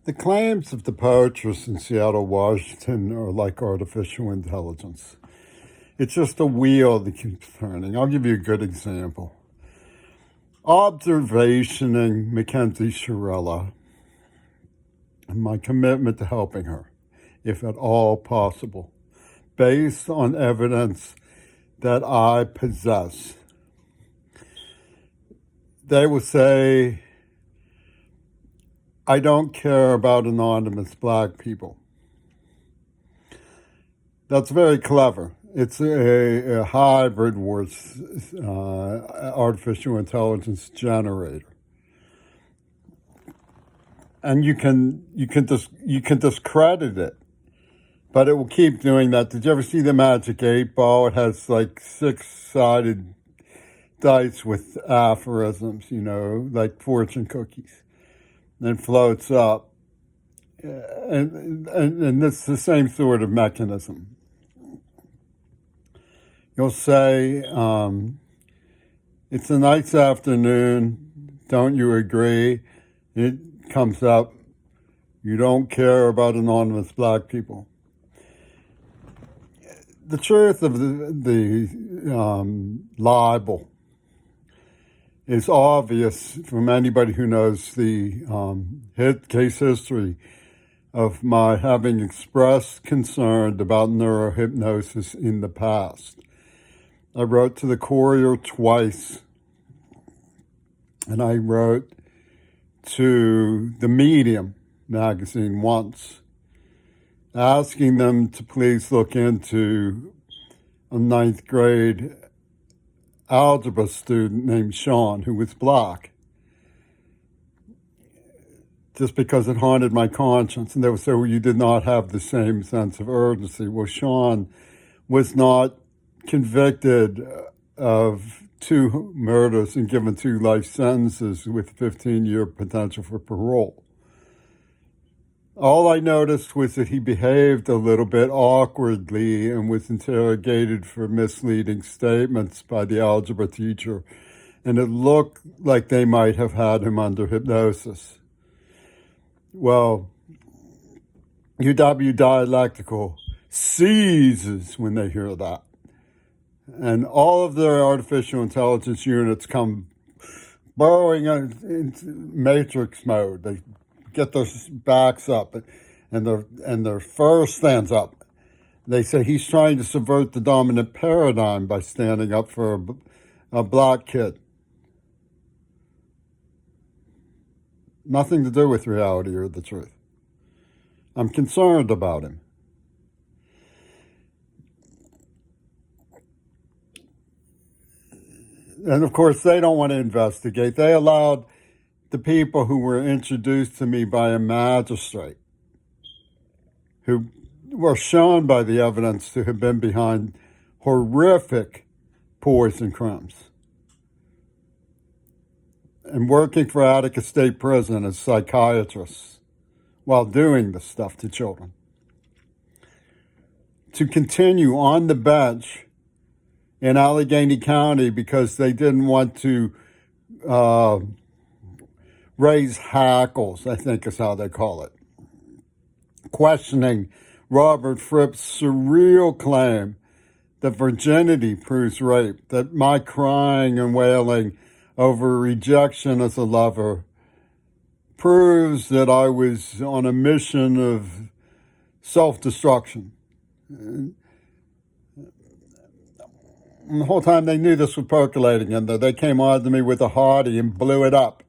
The claims of the poetry in Seattle, Washington are like artificial intelligence. It's just a wheel that keeps turning. I'll give you a good example. Observationing Mackenzie Shirella and my commitment to helping her, if at all possible, based on evidence that I possess. They will say, I don't care about anonymous black people. That's very clever. It's a hybrid with artificial intelligence generator, and you can discredit it, but it will keep doing that. Did you ever see the Magic 8 Ball? It has like 6-sided dice with aphorisms, like fortune cookies, and floats up, and it's the same sort of mechanism. You'll say, it's a nice afternoon, don't you agree? It comes up, you don't care about anonymous black people. The truth of the libel is obvious from anybody who knows the case history of my having expressed concern about neurohypnosis in the past. I wrote to the Courier twice, and I wrote to the Medium magazine once, asking them to please look into a 9th grade algebra student named Sean, who was black, just because it haunted my conscience. And they would say, well, you did not have the same sense of urgency. Well, Sean was not convicted of 2 murders and given 2 life sentences with 15-year potential for parole. All I noticed was that he behaved a little bit awkwardly and was interrogated for misleading statements by the algebra teacher, and it looked like they might have had him under hypnosis. Well, UW Dialectical seizes when they hear that. And all of their artificial intelligence units come burrowing into matrix mode. They get their backs up, and their fur stands up. They say he's trying to subvert the dominant paradigm by standing up for a black kid. Nothing to do with reality or the truth. I'm concerned about him. And of course, they don't want to investigate. They allowed the people who were introduced to me by a magistrate, who were shown by the evidence to have been behind horrific poison crimes and working for Attica State Prison as psychiatrists while doing this stuff to children, to continue on the bench in Allegheny County because they didn't want to raise hackles, I think is how they call it, questioning Robert Fripp's surreal claim that virginity proves rape, that my crying and wailing over rejection as a lover proves that I was on a mission of self-destruction. And the whole time they knew this was percolating, and they came on to me with a hardy and blew it up.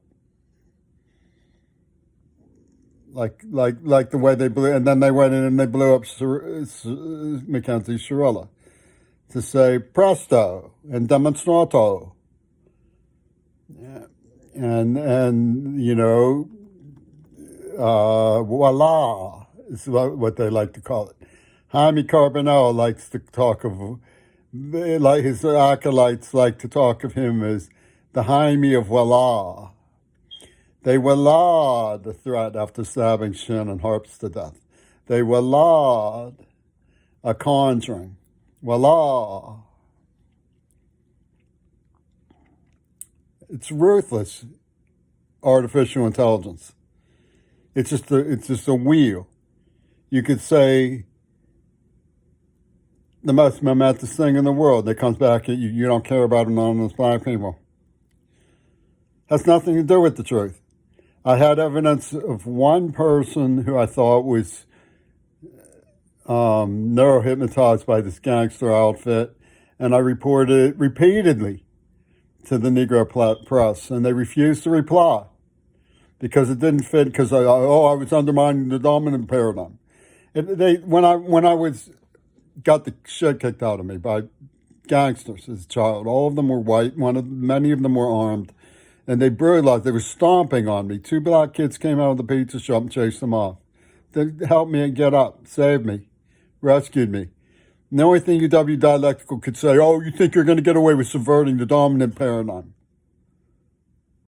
Like the way they blew, and then they went in and they blew up Mackenzie Shirella to say presto and demonstrato, and voila is what they like to call it. Jaime Carbonell likes to talk of, like his acolytes like to talk of him as the Jaime of voila. They voila the threat after stabbing Shin and Harps to death. They voila a conjuring. Voila. It's ruthless artificial intelligence. It's just a wheel. You could say the most momentous thing in the world that comes back at you. You don't care about anonymous black people. Has nothing to do with the truth. I had evidence of one person who I thought was neurohypnotized by this gangster outfit, and I reported it repeatedly to the Negro press, and they refused to reply because it didn't fit. Because I was undermining the dominant paradigm. When I was got the shit kicked out of me by gangsters as a child. All of them were white. Many of them were armed, and they brutalized. They were stomping on me. Two black kids came out of the pizza shop and chased them off. They helped me get up, saved me, rescued me. And the only thing UW Dialectical could say, oh, you think you're going to get away with subverting the dominant paradigm?